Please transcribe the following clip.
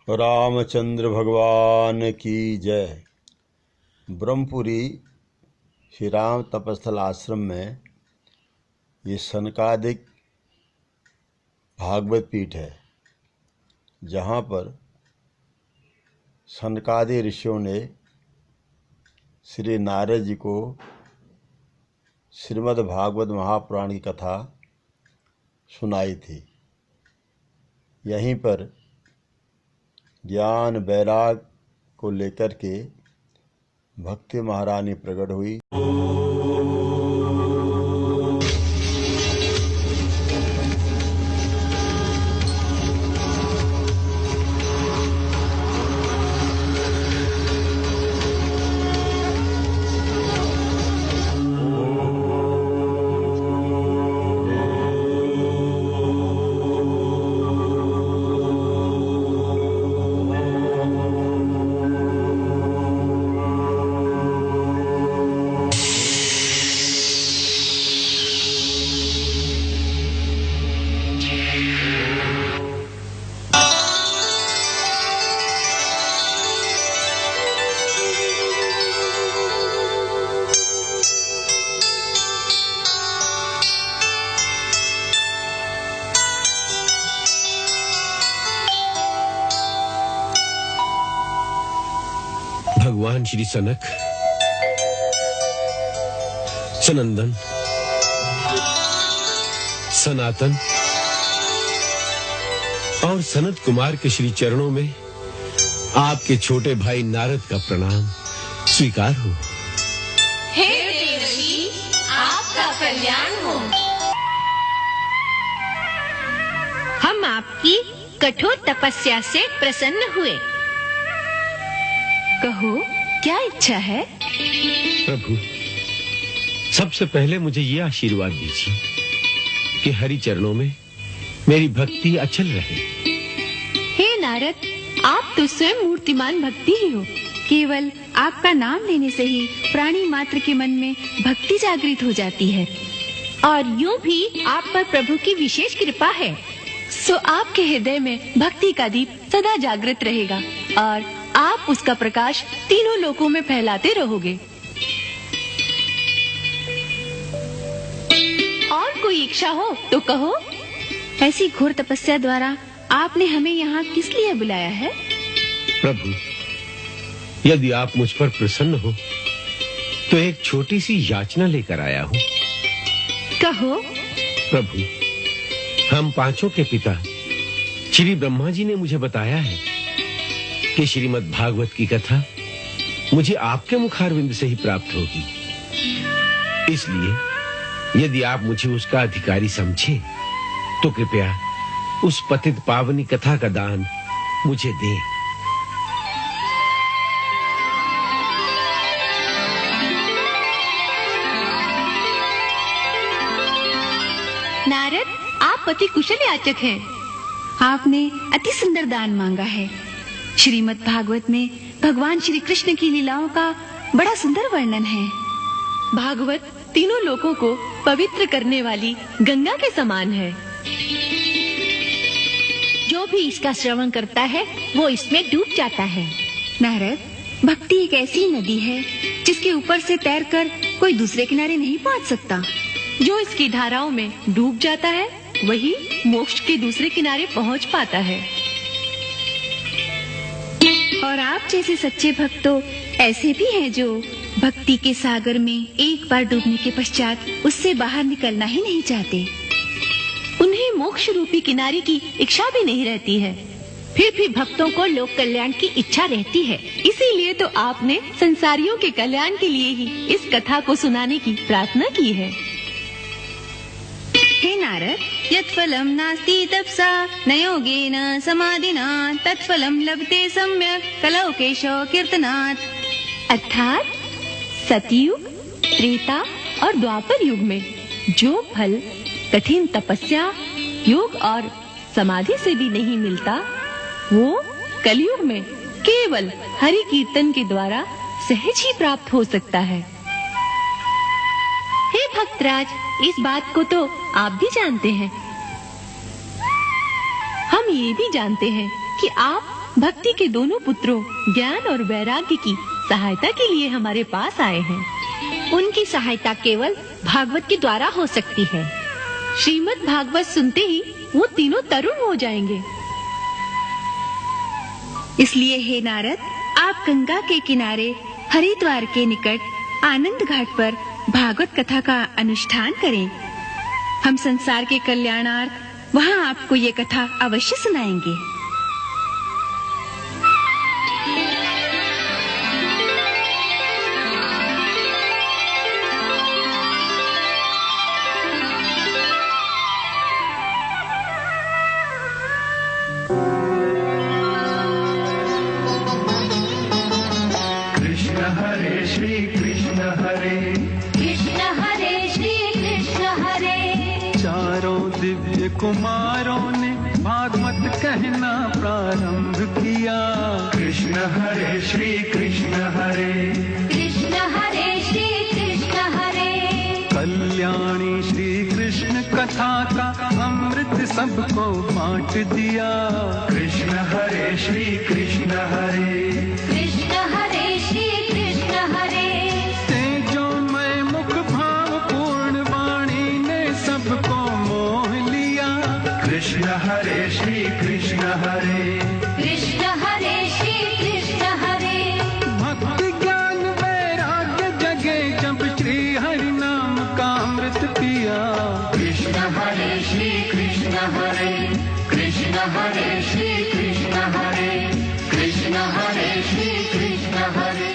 रामचंद्र भगवान की जय। ब्रह्मपुरी श्री राम तपस्थल आश्रम में ये सनकादिक भागवत पीठ है, जहाँ पर सनकादि ऋषियों ने श्री नारद जी को श्रीमद् भागवत महापुराण की कथा सुनाई थी। यहीं पर ज्ञान वैराग को लेकर के भक्ति महारानी प्रकट हुई। भगवान श्री सनक, सनंदन, सनातन और सनत कुमार के श्री चरणों में आपके छोटे भाई नारद का प्रणाम स्वीकार हो। हे देवर्षि, आपका कल्याण हो। हम आपकी कठोर तपस्या से प्रसन्न हुए। कहो, क्या इच्छा है? प्रभु, सबसे पहले मुझे ये आशीर्वाद दीजिए कि हरि चरणों में मेरी भक्ति अचल रहे। हे नारद, आप तो स्वयं मूर्तिमान भक्ति ही हो। केवल आपका नाम लेने से ही प्राणी मात्र के मन में भक्ति जागृत हो जाती है। और यूं भी आप पर प्रभु की विशेष कृपा है, सो आपके हृदय में भक्ति का दीप सदा जागृत रहेगा और आप उसका प्रकाश तीनों लोकों में फैलाते रहोगे। और कोई इच्छा हो तो कहो। ऐसी घोर तपस्या द्वारा आपने हमें यहाँ किस लिए बुलाया है? प्रभु, यदि आप मुझ पर प्रसन्न हो तो एक छोटी सी याचना लेकर आया हूँ। कहो। प्रभु, हम पांचों के पिता श्री ब्रह्मा जी ने मुझे बताया है कि श्रीमद् भागवत की कथा मुझे आपके मुखारविंद से ही प्राप्त होगी। इसलिए यदि आप मुझे उसका अधिकारी समझें तो कृपया उस पतित पावनी कथा का दान मुझे दें। नारद, आप अति कुशल याचक हैं। आपने अति सुंदर दान मांगा है। श्रीमद् भागवत में भगवान श्री कृष्ण की लीलाओं का बड़ा सुंदर वर्णन है। भागवत तीनों लोकों को पवित्र करने वाली गंगा के समान है। जो भी इसका श्रवण करता है वो इसमें डूब जाता है। नारद, भक्ति एक ऐसी नदी है जिसके ऊपर से तैरकर कोई दूसरे किनारे नहीं पहुंच सकता। जो इसकी धाराओं में डूब जाता है वही मोक्ष के दूसरे किनारे पहुंच पाता है। और आप जैसे सच्चे भक्त तो ऐसे भी हैं जो भक्ति के सागर में एक बार डूबने के पश्चात उससे बाहर निकलना ही नहीं चाहते। उन्हें मोक्ष रूपी किनारे की इच्छा भी नहीं रहती है, फिर भी भक्तों को लोक कल्याण की इच्छा रहती है। इसीलिए तो आपने संसारियों के कल्याण के लिए ही इस कथा को सुनाने की प्रार्थना की है। हे नारद, यत्फलं नास्ति तपसा न योगेन समाधिना तत्फलं लभते सम्यक् कलौकेश कीर्तनात्। अर्थात सतयुग, त्रेता और द्वापर युग में जो फल कठिन तपस्या, योग और समाधि से भी नहीं मिलता, वो कलयुग में केवल हरि कीर्तन के द्वारा सहज ही प्राप्त हो सकता है। हे भक्तराज, इस बात को तो आप भी जानते हैं। हम ये भी जानते हैं कि आप भक्ति के दोनों पुत्रों ज्ञान और वैराग्य की सहायता के लिए हमारे पास आए हैं। उनकी सहायता केवल भागवत के द्वारा हो सकती है। श्रीमद् भागवत सुनते ही वो तीनों तरुण हो जाएंगे। इसलिए हे नारद, आप गंगा के किनारे हरिद्वार के निकट आनंद घाट पर भागवत कथा का अनुष्ठान करें। हम संसार के कल्याणार्थ वहाँ आपको ये कथा अवश्य सुनाएंगे। कुमारों ने भागवत कहना प्रारंभ किया। कृष्ण हरे श्री कृष्ण हरे, कृष्ण हरे श्री कृष्ण हरे। कल्याणी श्री कृष्ण कथा का अमृत सबको बांट दिया। कृष्ण हरे श्री कृष्ण हरे, कृष्ण हरे श्री कृष्ण हरे। तेजोमय मुख भाव पूर्ण वाणी ने सबको मोह लिया। कृष्ण हरे श्री कृष्ण हरे, कृष्ण हरे श्री कृष्ण हरे। भक्ति ज्ञान वैराग्य जगे जब श्री हरि नाम का अमृत पिया। कृष्ण हरे श्री कृष्ण हरे, कृष्ण हरे श्री